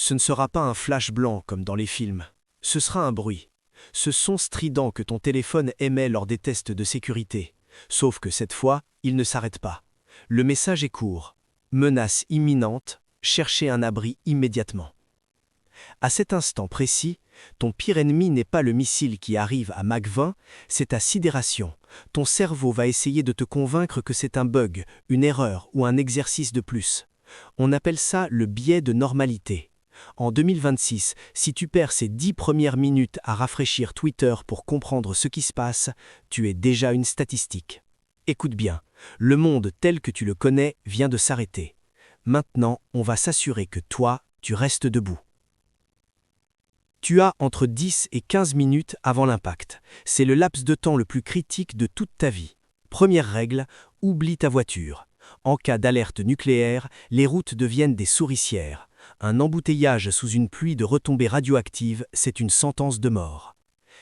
Ce ne sera pas un flash blanc comme dans les films. Ce sera un bruit. Ce son strident que ton téléphone émet lors des tests de sécurité. Sauf que cette fois, il ne s'arrête pas. Le message est court. Menace imminente, cherchez un abri immédiatement. À cet instant précis, ton pire ennemi n'est pas le missile qui arrive à Mach 20, c'est ta sidération. Ton cerveau va essayer de te convaincre que c'est un bug, une erreur ou un exercice de plus. On appelle ça le biais de normalité. En 2026, si tu perds ces 10 premières minutes à rafraîchir Twitter pour comprendre ce qui se passe, tu es déjà une statistique. Écoute bien, le monde tel que tu le connais vient de s'arrêter. Maintenant, on va s'assurer que toi, tu restes debout. Tu as entre 10 et 15 minutes avant l'impact. C'est le laps de temps le plus critique de toute ta vie. Première règle, oublie ta voiture. En cas d'alerte nucléaire, les routes deviennent des souricières. Un embouteillage sous une pluie de retombées radioactives, c'est une sentence de mort.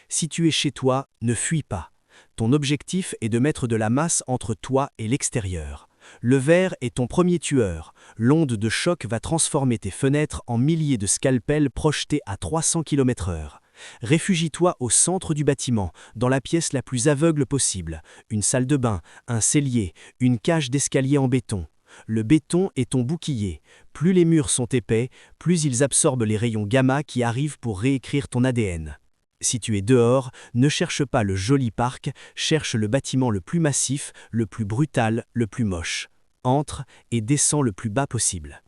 Si tu es chez toi, ne fuis pas. Ton objectif est de mettre de la masse entre toi et l'extérieur. Le verre est ton premier tueur. L'onde de choc va transformer tes fenêtres en milliers de scalpels projetés à 300 km/h. Réfugie-toi au centre du bâtiment, dans la pièce la plus aveugle possible. Une salle de bain, un cellier, une cage d'escalier en béton. Le béton est ton bouclier. Plus les murs sont épais, plus ils absorbent les rayons gamma qui arrivent pour réécrire ton ADN. Si tu es dehors, ne cherche pas le joli parc, cherche le bâtiment le plus massif, le plus brutal, le plus moche. Entre et descends le plus bas possible.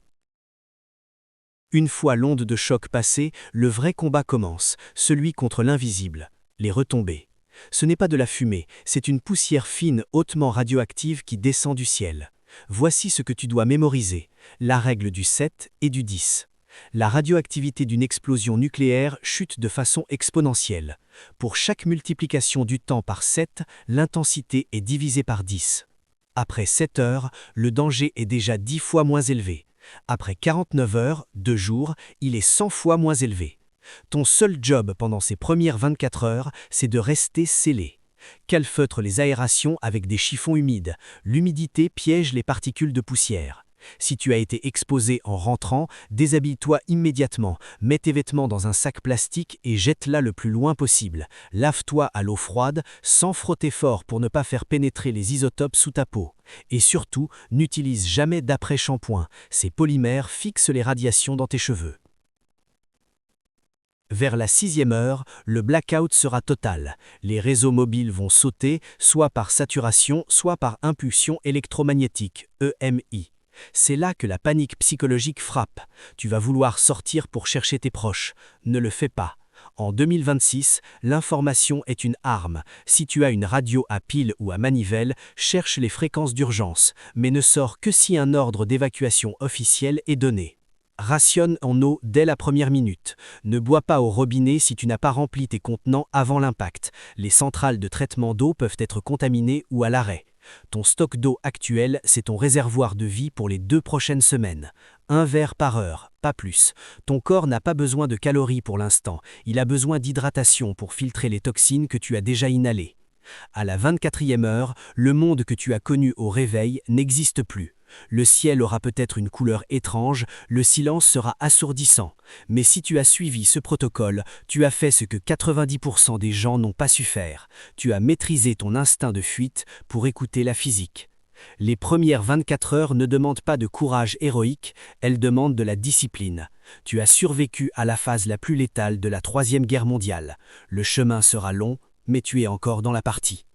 Une fois l'onde de choc passée, le vrai combat commence, celui contre l'invisible, les retombées. Ce n'est pas de la fumée, c'est une poussière fine hautement radioactive qui descend du ciel. Voici ce que tu dois mémoriser, la règle du 7 et du 10. La radioactivité d'une explosion nucléaire chute de façon exponentielle. Pour chaque multiplication du temps par 7, l'intensité est divisée par 10. Après 7 heures, le danger est déjà 10 fois moins élevé. Après 49 heures, 2 jours, il est 100 fois moins élevé. Ton seul job pendant ces premières 24 heures, c'est de rester scellé. Calfeutre les aérations avec des chiffons humides. L'humidité piège les particules de poussière. Si tu as été exposé en rentrant, déshabille-toi immédiatement, mets tes vêtements dans un sac plastique et jette-la le plus loin possible. Lave-toi à l'eau froide, sans frotter fort pour ne pas faire pénétrer les isotopes sous ta peau. Et surtout, n'utilise jamais d'après-shampoing, ces polymères fixent les radiations dans tes cheveux. Vers la 6e heure, le blackout sera total. Les réseaux mobiles vont sauter, soit par saturation, soit par impulsion électromagnétique, EMI. C'est là que la panique psychologique frappe. Tu vas vouloir sortir pour chercher tes proches. Ne le fais pas. En 2026, l'information est une arme. Si tu as une radio à pile ou à manivelle, cherche les fréquences d'urgence, mais ne sors que si un ordre d'évacuation officiel est donné. Rationne en eau dès la première minute. Ne bois pas au robinet si tu n'as pas rempli tes contenants avant l'impact. Les centrales de traitement d'eau peuvent être contaminées ou à l'arrêt. Ton stock d'eau actuel, c'est ton réservoir de vie pour les 2 prochaines semaines. 1 verre par heure, pas plus. Ton corps n'a pas besoin de calories pour l'instant. Il a besoin d'hydratation pour filtrer les toxines que tu as déjà inhalées. À la 24e heure, le monde que tu as connu au réveil n'existe plus. Le ciel aura peut-être une couleur étrange, le silence sera assourdissant. Mais si tu as suivi ce protocole, tu as fait ce que 90% des gens n'ont pas su faire. Tu as maîtrisé ton instinct de fuite pour écouter la physique. Les premières 24 heures ne demandent pas de courage héroïque, elles demandent de la discipline. Tu as survécu à la phase la plus létale de la Troisième Guerre mondiale. Le chemin sera long, mais tu es encore dans la partie.